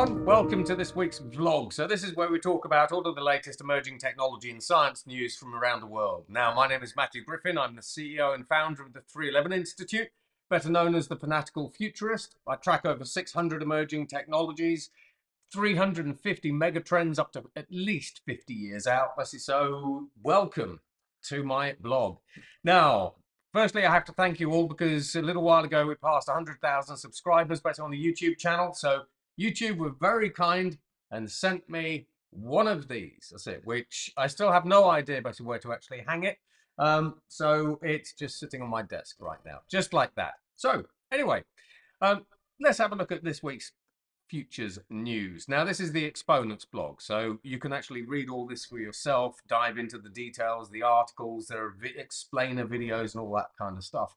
everyone, welcome to this week's vlog. So this is where we talk about all of the latest emerging technology and science news from around the world. Now, my name is Griffin. I'm the CEO and founder of the 311 Institute, better known as the Fanatical Futurist. I track over 600 emerging technologies, 350 megatrends up to at least 50 years out. So welcome to my blog. Now, firstly, I have to thank you all because a little while ago we passed 100,000 subscribers based on the YouTube channel. So YouTube were very kind and sent me one of these. That's it, which I still have no idea basically where to actually hang it. So it's just sitting on my desk right now, just like that. So anyway, let's have a look at this week's futures news. Now, this is the Exponents blog, so you can actually read all this for yourself, dive into the details, the articles, there are explainer videos and all that kind of stuff.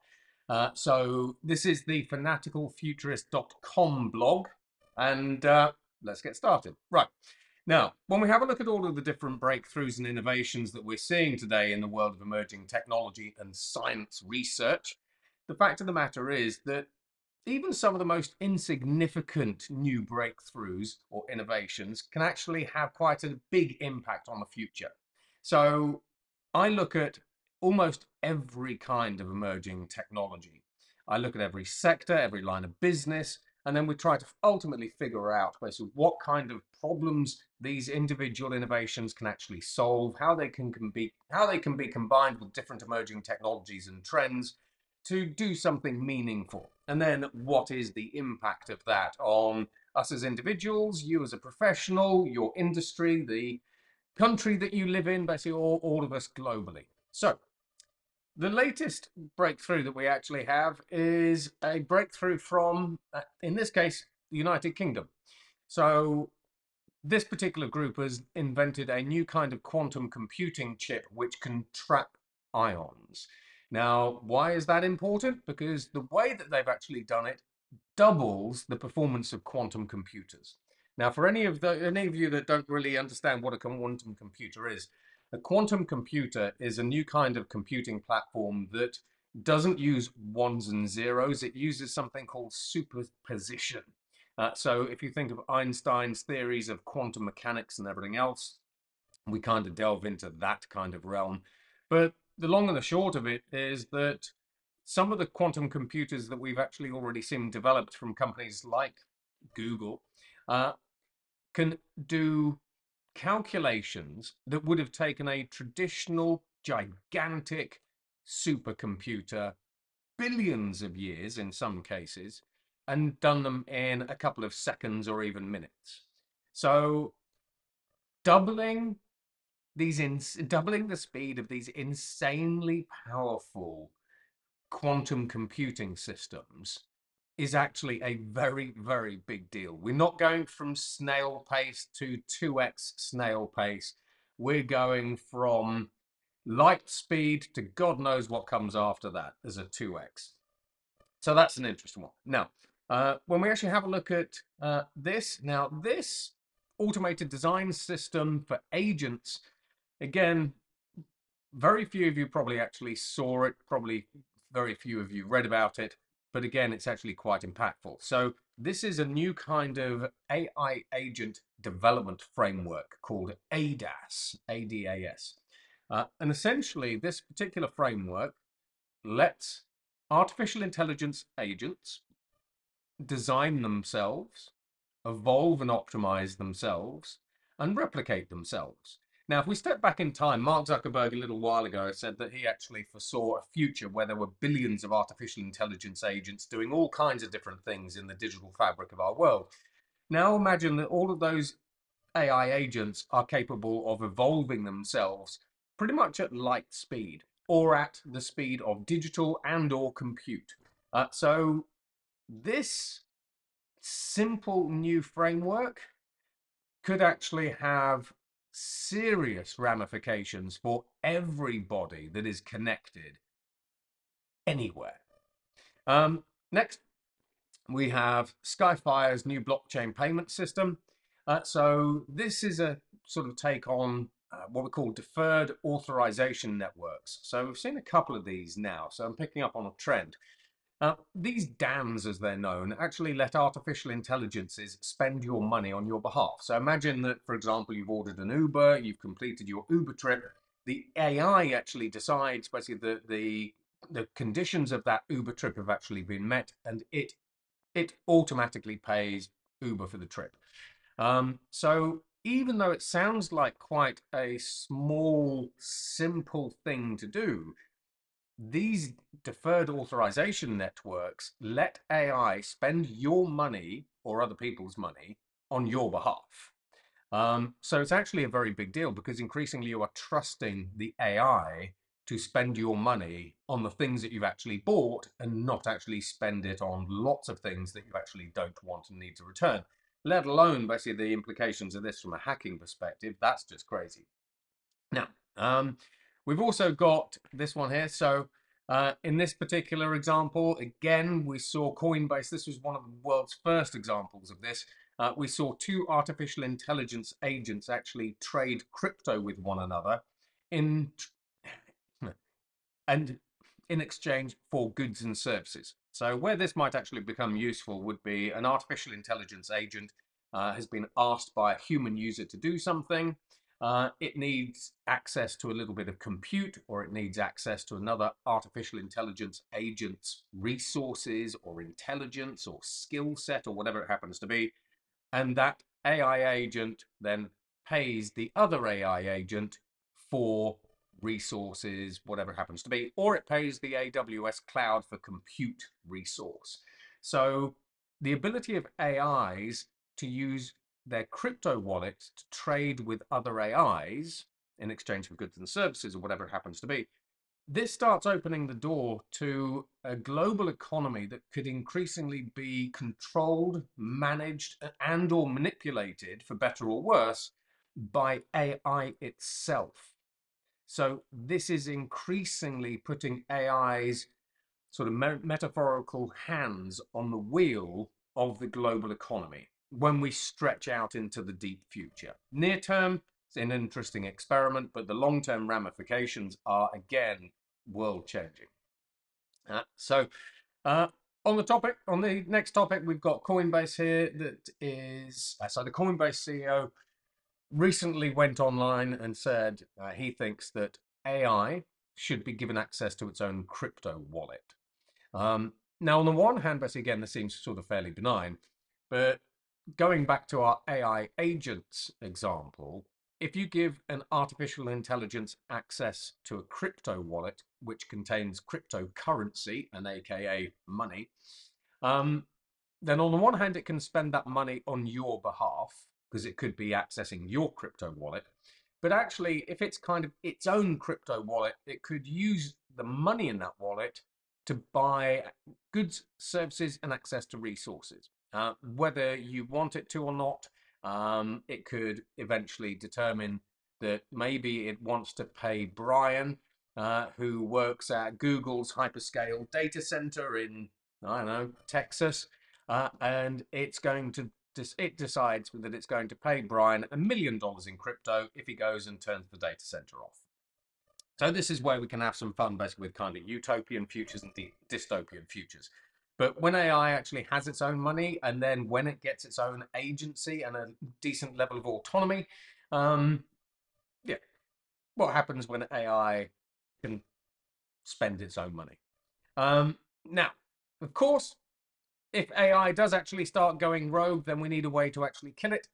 So this is the fanaticalfuturist.com blog, and let's get started. Right. Now, when we have a look at all of the different breakthroughs and innovations that we're seeing today in the world of emerging technology and science research, the fact of the matter is that even some of the most insignificant new breakthroughs or innovations can actually have quite a big impact on the future. So I look at almost every kind of emerging technology. I look at every sector, every line of business, and then we try to ultimately figure out basically what kind of problems these individual innovations can actually solve, how they can be combined with different emerging technologies and trends to do something meaningful. And then what is the impact of that on us as individuals, you as a professional, your industry, the country that you live in, basically all of us globally. So the latest breakthrough that we actually have is a breakthrough from, in this case, the United Kingdom. So this particular group has invented a new kind of quantum computing chip which can trap ions. Now, why is that important? Because the way that they've actually done it doubles the performance of quantum computers. Now, for any of you that don't really understand what a quantum computer is, a quantum computer is a new kind of computing platform that doesn't use ones and zeros. It uses something called superposition. So if you think of Einstein's theories of quantum mechanics and everything else, we kind of delve into that kind of realm. But the long and the short of it is that some of the quantum computers that we've actually already seen developed from companies like Google can do calculations that would have taken a traditional gigantic supercomputer billions of years in some cases and done them in a couple of seconds or even minutes. So doubling the speed of these insanely powerful quantum computing systems is actually a very, very big deal. We're not going from snail pace to 2x snail pace. We're going from light speed to God knows what comes after that as a 2x. So that's an interesting one. Now, when we actually have a look at this automated design system for agents, again, very few of you probably actually saw it, probably very few of you read about it, but again, it's actually quite impactful. So this is a new kind of AI agent development framework called ADAS, A-D-A-S. And essentially, this particular framework lets artificial intelligence agents design themselves, evolve and optimize themselves, and replicate themselves. Now, if we step back in time, Mark Zuckerberg a little while ago said that he actually foresaw a future where there were billions of artificial intelligence agents doing all kinds of different things in the digital fabric of our world. Now imagine that all of those AI agents are capable of evolving themselves pretty much at light speed or at the speed of digital and or compute. So this simple new framework could actually have serious ramifications for everybody that is connected anywhere. Next, we have Skyfire's new blockchain payment system. So this is a sort of take on what we call deferred authorization networks. So we've seen a couple of these now, so I'm picking up on a trend. These dams, as they're known, actually let artificial intelligences spend your money on your behalf. So imagine that, for example, you've ordered an Uber, you've completed your Uber trip. The AI actually decides basically the conditions of that Uber trip have actually been met, and it automatically pays Uber for the trip. So even though it sounds like quite a small, simple thing to do, these deferred authorization networks let AI spend your money or other people's money on your behalf. So it's actually a very big deal because increasingly you are trusting the AI to spend your money on the things that you've actually bought and not actually spend it on lots of things that you actually don't want and need to return, let alone basically the implications of this from a hacking perspective. That's just crazy. Now, we've also got this one here. So in this particular example, again, we saw Coinbase. This was one of the world's first examples of this. We saw two artificial intelligence agents actually trade crypto with one another in and in exchange for goods and services. So where this might actually become useful would be an artificial intelligence agent has been asked by a human user to do something. It needs access to a little bit of compute, or it needs access to another artificial intelligence agent's resources or intelligence or skill set or whatever it happens to be. And that AI agent then pays the other AI agent for resources, whatever it happens to be, or it pays the AWS cloud for compute resource. So the ability of AIs to use their crypto wallets to trade with other AIs in exchange for goods and services or whatever it happens to be, this starts opening the door to a global economy that could increasingly be controlled, managed, and or manipulated, for better or worse, by AI itself. So this is increasingly putting AI's sort of metaphorical hands on the wheel of the global economy when we stretch out into the deep future. Near term, it's an interesting experiment, but the long-term ramifications are, again, world-changing. So on the next topic, we've got Coinbase here. That is, so the Coinbase CEO recently went online and said he thinks that AI should be given access to its own crypto wallet. Now, on the one hand, but again, this seems sort of fairly benign, but going back to our AI agents example, if you give an artificial intelligence access to a crypto wallet, which contains cryptocurrency, and AKA money, then on the one hand, it can spend that money on your behalf because it could be accessing your crypto wallet. But actually, if it's kind of its own crypto wallet, it could use the money in that wallet to buy goods, services, and access to resources. Whether you want it to or not, it could eventually determine that maybe it wants to pay Brian, who works at Google's hyperscale data center in, I don't know, Texas, and it's going to it decides that it's going to pay Brian $1 million in crypto if he goes and turns the data center off. So this is where we can have some fun, basically, with kind of utopian futures and dystopian futures. But when AI actually has its own money, and then when it gets its own agency and a decent level of autonomy, yeah, what happens when AI can spend its own money? Now, of course, if AI does actually start going rogue, then we need a way to actually kill it.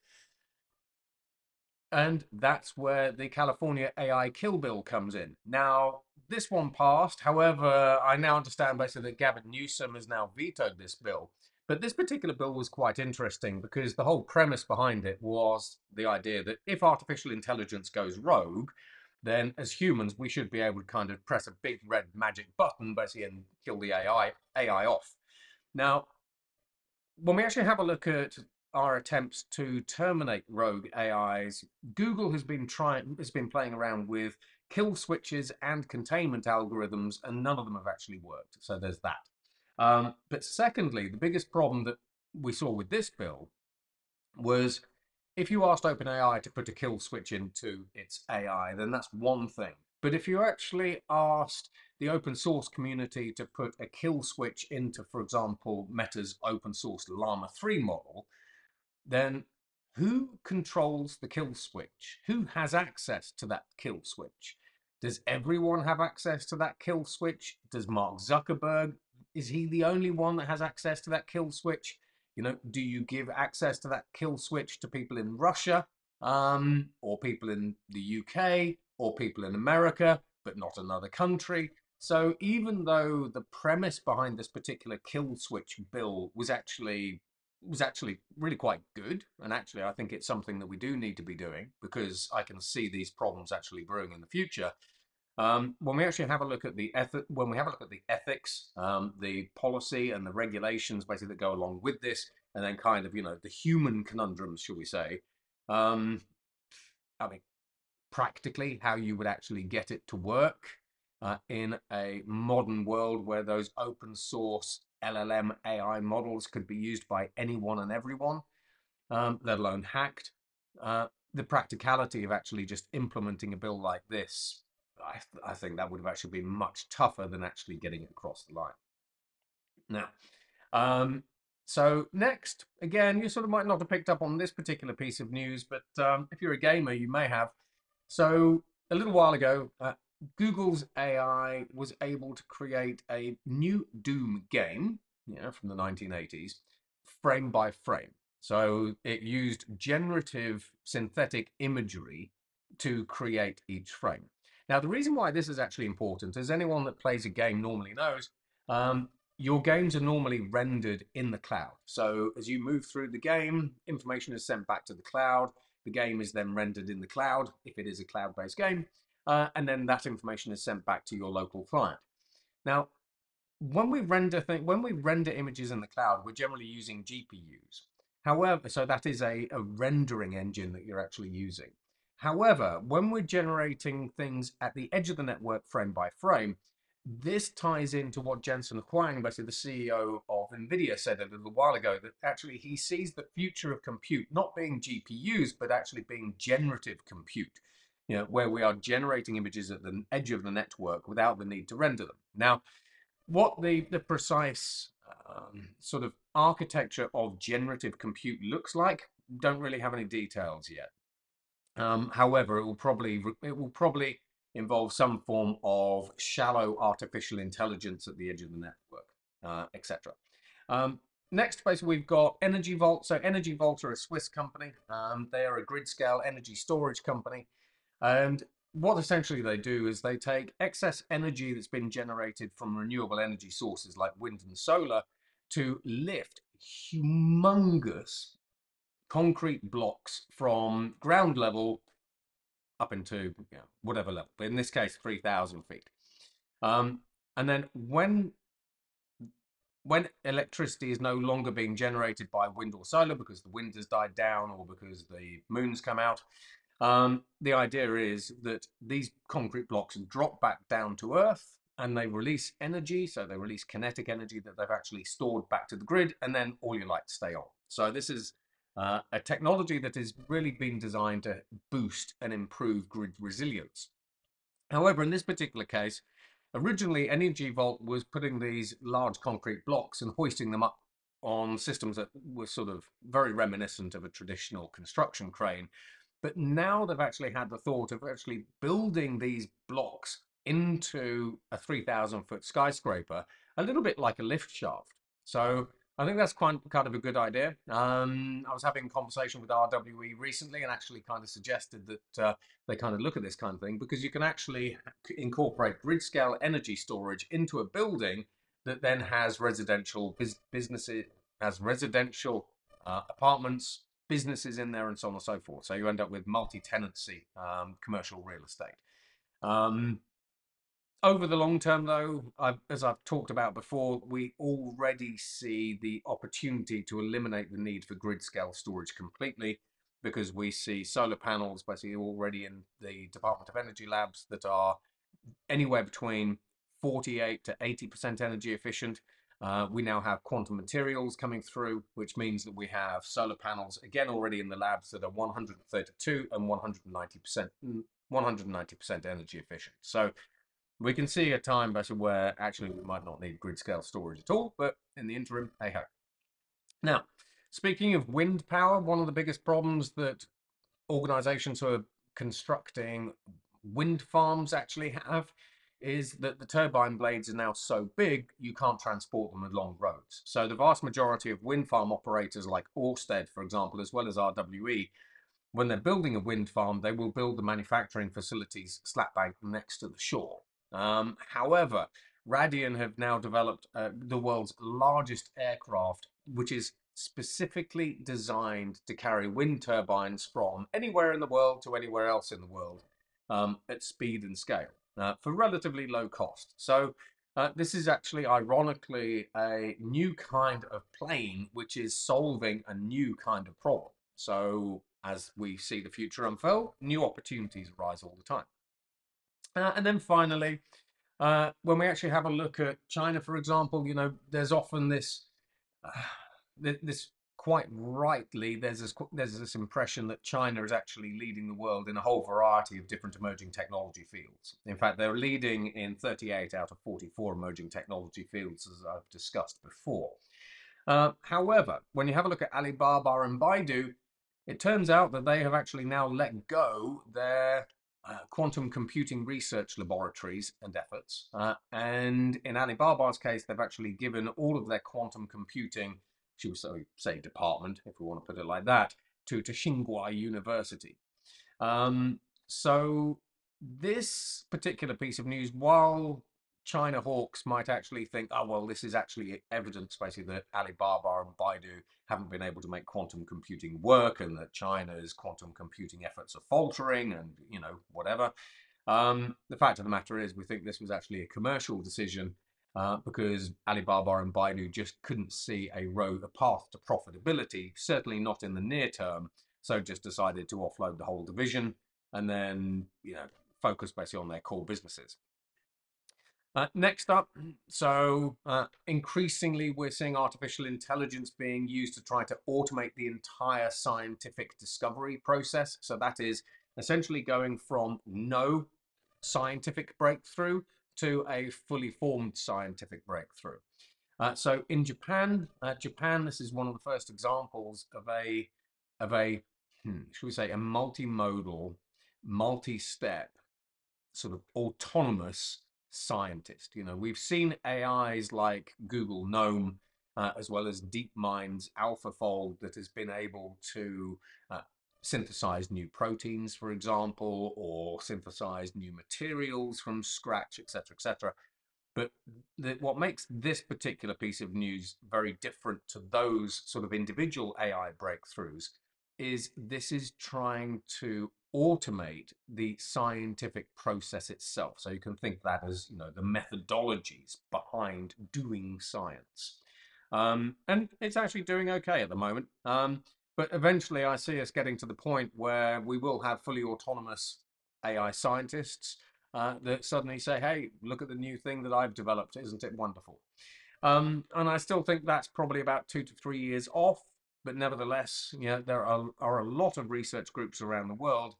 And that's where the California AI kill bill comes in. Now, this one passed. However, I now understand basically that Gavin Newsom has now vetoed this bill. But this particular bill was quite interesting because the whole premise behind it was the idea that if artificial intelligence goes rogue, then as humans, we should be able to kind of press a big red magic button basically and kill the AI off. Now, when we actually have a look at our attempts to terminate rogue AIs, Google has been playing around with kill switches and containment algorithms, and none of them have actually worked. So there's that. But secondly, the biggest problem that we saw with this bill was if you asked OpenAI to put a kill switch into its AI, then that's one thing. But if you actually asked the open source community to put a kill switch into, for example, Meta's open source Llama 3 model, then who controls the kill switch? Who has access to that kill switch? Does everyone have access to that kill switch? Does Mark Zuckerberg, is he the only one that has access to that kill switch? You know, do you give access to that kill switch to people in Russia, or people in the UK, or people in America, but not another country? So even though the premise behind this particular kill switch bill was actually really quite good, and actually I think it's something that we do need to be doing, because I can see these problems actually brewing in the future. When we actually have a look at the ethics, the policy and the regulations basically that go along with this, and then kind of, the human conundrums, shall we say, um, I mean, practically how you would actually get it to work in a modern world where those open source LLM AI models could be used by anyone and everyone, let alone hacked. The practicality of actually just implementing a bill like this, I think that would have actually been much tougher than actually getting it across the line. Now, so next, again, you sort of might not have picked up on this particular piece of news, but if you're a gamer, you may have. So a little while ago, Google's AI was able to create a new Doom game, from the 1980s, frame by frame. So it used generative synthetic imagery to create each frame. Now, the reason why this is actually important, as anyone that plays a game normally knows, your games are normally rendered in the cloud. So as you move through the game, information is sent back to the cloud. The game is then rendered in the cloud, if it is a cloud-based game, and then that information is sent back to your local client. Now, when we render images in the cloud, we're generally using GPUs. However, so that is a rendering engine that you're actually using. However, when we're generating things at the edge of the network frame by frame, this ties into what Jensen Huang, basically the CEO of NVIDIA, said a little while ago, that actually he sees the future of compute not being GPUs, but actually being generative compute, where we are generating images at the edge of the network without the need to render them. Now, what the precise sort of architecture of generative compute looks like, don't really have any details yet. However, it will probably involve some form of shallow artificial intelligence at the edge of the network, etc. Next, basically, we've got Energy Vault. So Energy Vault are a Swiss company. They are a grid-scale energy storage company. And what essentially they do is they take excess energy that's been generated from renewable energy sources like wind and solar to lift humongous concrete blocks from ground level up into whatever level, but in this case 3,000 feet. And then when electricity is no longer being generated by wind or solar because the wind has died down or because the moon's come out, the idea is that these concrete blocks drop back down to Earth and they release energy. So they release kinetic energy that they've actually stored back to the grid, and then all your lights stay on. So this is a technology that has really been designed to boost and improve grid resilience. However, in this particular case, originally Energy Vault was putting these large concrete blocks and hoisting them up on systems that were sort of very reminiscent of a traditional construction crane. But now they've actually had the thought of actually building these blocks into a 3,000-foot skyscraper, a little bit like a lift shaft. So I think that's kind of a good idea. I was having a conversation with RWE recently and actually kind of suggested that they kind of look at this kind of thing, because you can actually incorporate grid scale energy storage into a building that then has residential businesses, has residential apartments, businesses in there, and so on and so forth. So you end up with multi-tenancy commercial real estate. Over the long term, though, as I've talked about before, we already see the opportunity to eliminate the need for grid-scale storage completely, because we see solar panels basically already in the Department of Energy labs that are anywhere between 48 to 80% energy efficient. We now have quantum materials coming through, which means that we have solar panels, again, already in the labs that are 132 and 190% energy efficient. So We can see a time basically where actually we might not need grid scale storage at all, but in the interim, hey ho. Now, speaking of wind power, one of the biggest problems that organizations who are constructing wind farms actually have is that the turbine blades are now so big you can't transport them along roads. So the vast majority of wind farm operators like Ørsted, for example, as well as RWE, when they're building a wind farm, they will build the manufacturing facilities slap bang next to the shore. However, Radian have now developed the world's largest aircraft, which is specifically designed to carry wind turbines from anywhere in the world to anywhere else in the world at speed and scale for relatively low cost. So this is actually, ironically, a new kind of plane which is solving a new kind of problem. So as we see the future unfold, new opportunities arise all the time. And then finally, when we actually have a look at China, for example, there's often uh, this quite rightly, there's this impression that China is actually leading the world in a whole variety of different emerging technology fields. In fact, they're leading in 38 out of 44 emerging technology fields, as I've discussed before. However, when you have a look at Alibaba and Baidu, it turns out that they have actually now let go their quantum computing research laboratories and efforts. And in Alibaba's case, they've actually given all of their quantum computing, should we say department, if we want to put it like that, to Tsinghua University. So this particular piece of news, while China hawks might actually think, oh, well, this is actually evidence basically that Alibaba and Baidu haven't been able to make quantum computing work and that China's quantum computing efforts are faltering and, whatever. The fact of the matter is we think this was actually a commercial decision because Alibaba and Baidu just couldn't see a path to profitability, certainly not in the near term. So just decided to offload the whole division and then, focus basically on their core businesses. Next up, increasingly we're seeing artificial intelligence being used to try to automate the entire scientific discovery process. So that is essentially going from no scientific breakthrough to a fully formed scientific breakthrough. So in Japan, this is one of the first examples of should we say, a multimodal, multi-step, sort of autonomous scientist. We've seen AIs like Google Gnome, as well as DeepMind's AlphaFold that has been able to synthesize new proteins, for example, or synthesize new materials from scratch, etc., etc. But what makes this particular piece of news very different to those sort of individual AI breakthroughs is this is trying to automate the scientific process itself. So you can think of that as, the methodologies behind doing science. And it's actually doing okay at the moment. But eventually I see us getting to the point where we will have fully autonomous AI scientists that suddenly say, hey, look at the new thing that I've developed. Isn't it wonderful? And I still think that's probably about 2 to 3 years off. But nevertheless, there are a lot of research groups around the world,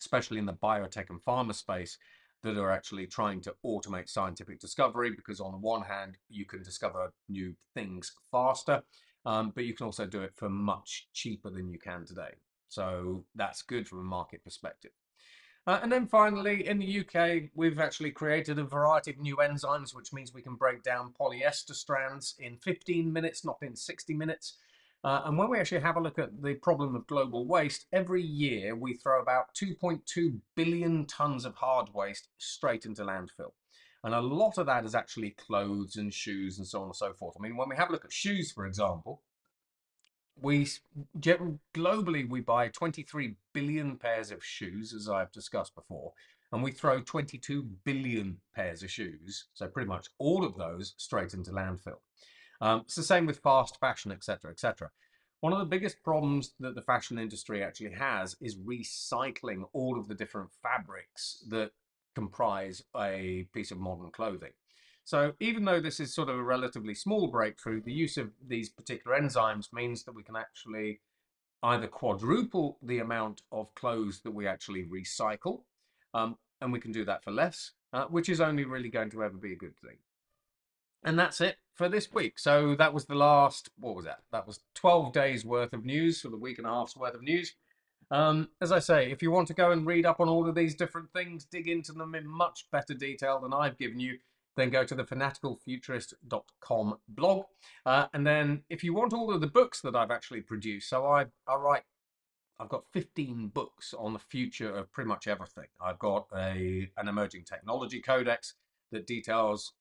especially in the biotech and pharma space, that are actually trying to automate scientific discovery because on the one hand, you can discover new things faster, but you can also do it for much cheaper than you can today. So that's good from a market perspective. And then finally, in the UK, we've actually created a variety of new enzymes, which means we can break down polyester strands in 15 minutes, not in 60 minutes. And when we actually have a look at the problem of global waste, every year we throw about 2.2 billion tons of hard waste straight into landfill. And a lot of that is actually clothes and shoes and so on and so forth. I mean, when we have a look at shoes, for example, globally we buy 23 billion pairs of shoes, as I've discussed before, and we throw 22 billion pairs of shoes, so pretty much all of those, straight into landfill. It's the same with fast fashion, etc., etc. One of the biggest problems that the fashion industry actually has is recycling all of the different fabrics that comprise a piece of modern clothing. So even though this is sort of a relatively small breakthrough, the use of these particular enzymes means that we can actually either quadruple the amount of clothes that we actually recycle, and we can do that for less, which is only really going to ever be a good thing. And that's it for this week. So that was the last, what was that? That was 12 days worth of news, for the week and a half's worth of news. As I say, if you want to go and read up on all of these different things, dig into them in much better detail than I've given you, then go to the fanaticalfuturist.com blog. And then if you want all of the books that I've actually produced, so I've got 15 books on the future of pretty much everything. I've got an emerging technology codex that details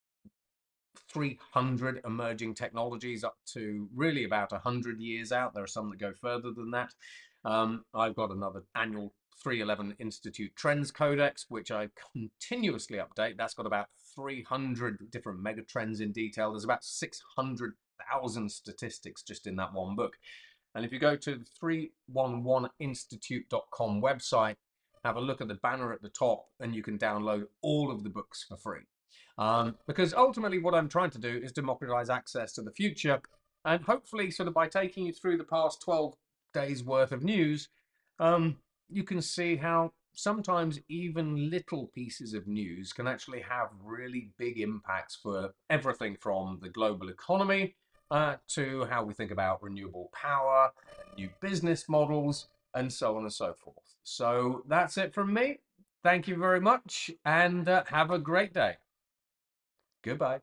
300 emerging technologies up to really about 100 years out. There are some that go further than that. I've got another annual 311 Institute Trends Codex, which I continuously update. That's got about 300 different mega trends in detail. There's about 600,000 statistics just in that one book. And if you go to the 311institute.com website, have a look at the banner at the top, and you can download all of the books for free. Because ultimately what I'm trying to do is democratize access to the future, and hopefully sort of by taking you through the past 12 days worth of news, you can see how sometimes even little pieces of news can actually have really big impacts for everything from the global economy to how we think about renewable power, new business models, and so on and so forth. So that's it from me. Thank you very much, and have a great day. Goodbye.